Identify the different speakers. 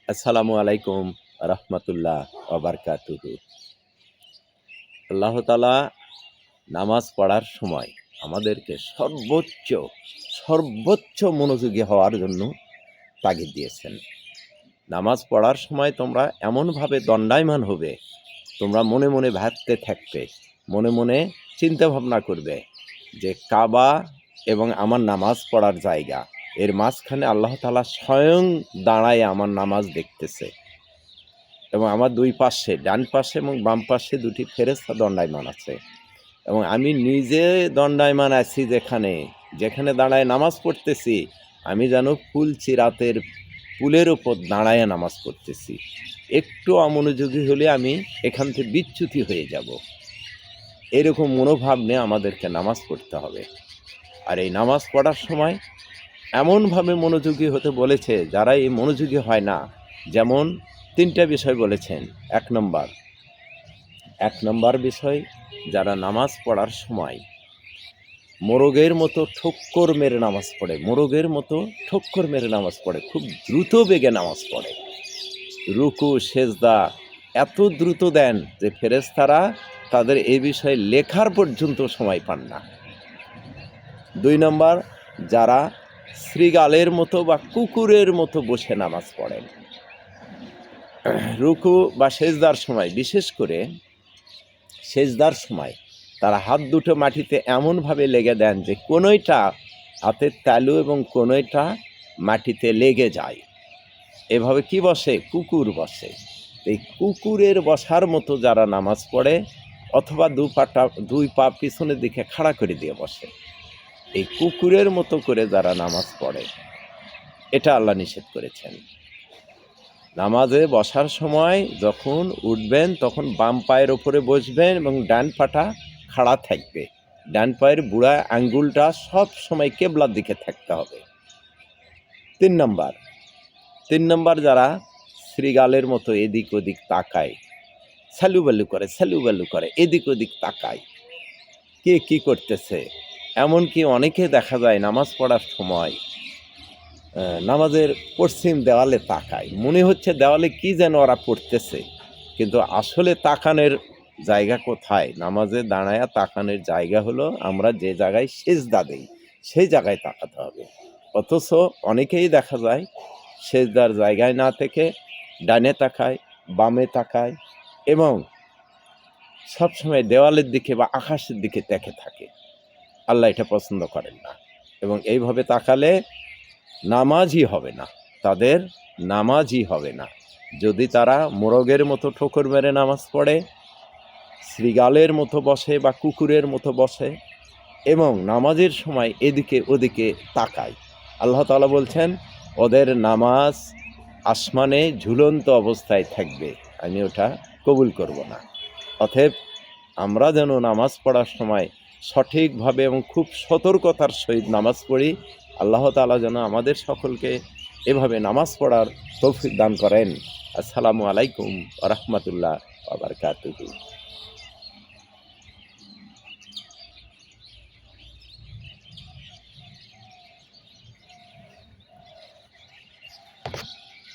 Speaker 1: আসসালামু আলাইকুম রহমতুল্লাহ ওবারকাতুহু। আল্লাহ তাআলা নামাজ পড়ার সময় আমাদেরকে সর্বোচ্চ মনোযোগী হওয়ার জন্য তাগিদ দিয়েছেন। নামাজ পড়ার সময় তোমরা এমনভাবে দণ্ডায়মান হবে, তোমরা মনে মনে ভাবতে থাকবে, মনে মনে চিন্তা ভাবনা করবে যে কাবা এবং আমার নামাজ পড়ার জায়গা, এর মাঝখানে আল্লাহ তাআলা স্বয়ং দাঁড়ায় আমার নামাজ দেখতেছে এবং আমার দুই পাশে, ডান পাশে এবং বাম পাশে দুটি ফেরেশতা দণ্ডায়মান আছে এবং আমি নিজে দণ্ডায়মান আছি যেখানে দাঁড়ায় নামাজ পড়তেছি। আমি যেন ফুলচিরাতের পুলের ওপর দাঁড়ায় নামাজ পড়তেছি। একটু অমনোযোগী হলে আমি এখান থেকে বিচ্যুতি হয়ে যাব। এরকম মনোভাব নিয়ে আমাদেরকে নামাজ পড়তে হবে। আর এই নামাজ পড়ার সময় এমনভাবে মনোযোগী হতে বলেছে, যারা এই মনোযোগী হয় না, যেমন তিনটা বিষয় বলেছেন। এক নম্বর বিষয়, যারা নামাজ পড়ার সময় মোরগের মতো ঠোক্কর মেরে নামাজ পড়ে, খুব দ্রুত বেগে নামাজ পড়ে, রুকু সেজদা এত দ্রুত দেন যে ফেরেশতারা তাদের এই বিষয়ে লেখার পর্যন্ত সময় পান না। 2 নম্বর, যারা শৃগালের মতো বা কুকুরের মতো বসে নামাজ পড়েন, রুকু বা সেজদার সময়, বিশেষ করে সেজদার সময় তারা হাত দুটো মাটিতে এমনভাবে লেগে দেন যে কোনোইটা হাতের তালু এবং কোনোইটা মাটিতে লেগে যায়। এভাবে কি বসে? কুকুর বসে। এই কুকুরের বসার মতো যারা নামাজ পড়ে, অথবা দুই পা পিছনের দিকে খাড়া করে দিয়ে বসে, এই কুকুরের মতো করে যারা নামাজ পড়ে, এটা আল্লাহ নিষেধ করেছেন। নামাজে বসার সময় যখন উঠবেন তখন বাম পায়ের ওপরে বসবেন এবং ডান পাটা খাড়া থাকবে, ডান পায়ের বুড়া আঙ্গুলটা সব সময় কেবলার দিকে থাকতে হবে। 3 নম্বর, যারা শৃগালের মতো এদিক ওদিক তাকায়, স্যালুবালু করে এদিক ওদিক তাকায়, কে কি করতেছে। এমনকি অনেকে দেখা যায় নামাজ পড়ার সময় নামাজের পশ্চিম দেওয়ালে তাকায়, মনে হচ্ছে দেওয়ালে কি যেন ওরা পড়তেছে, কিন্তু আসলে তাকানোর জায়গা কোথায়? নামাজে দাঁড়ায়া তাকানোর জায়গা হলো আমরা যে জায়গায় সেজদা দেই সেই জায়গায় তাকাতে হবে। অথচ অনেকেই দেখা যায় সেজদার জায়গায় না থেকে ডানে তাকায়, বামে তাকায় এবং সবসময় দেওয়ালের দিকে বা আকাশের দিকে দেখে থাকে। আল্লাহ এটা পছন্দ করেন না এবং এইভাবে তাকালে নামাজই হবে না, তাদের নামাজই হবে না। যদি তারা মোরগের মতো ঠোকর মেরে নামাজ পড়ে, শৃগালের মতো বসে বা কুকুরের মতো বসে এবং নামাজের সময় এদিকে ওদিকে তাকায়, আল্লাহ তাআলা বলছেন ওদের নামাজ আসমানে ঝুলন্ত অবস্থায় থাকবে, আমি ওটা কবুল করব না। অতএব আমরা যেন নামাজ পড়ার সময় সঠিকভাবে এবং খুব সতর্কতার সহিত নামাজ পড়ি। আল্লাহ তাআলা যেন আমাদের সকলকে এভাবে নামাজ পড়ার তৌফিক দান করেন। আসসালামু আলাইকুম ওয়া রাহমাতুল্লাহ ওয়া বারাকাতুহু।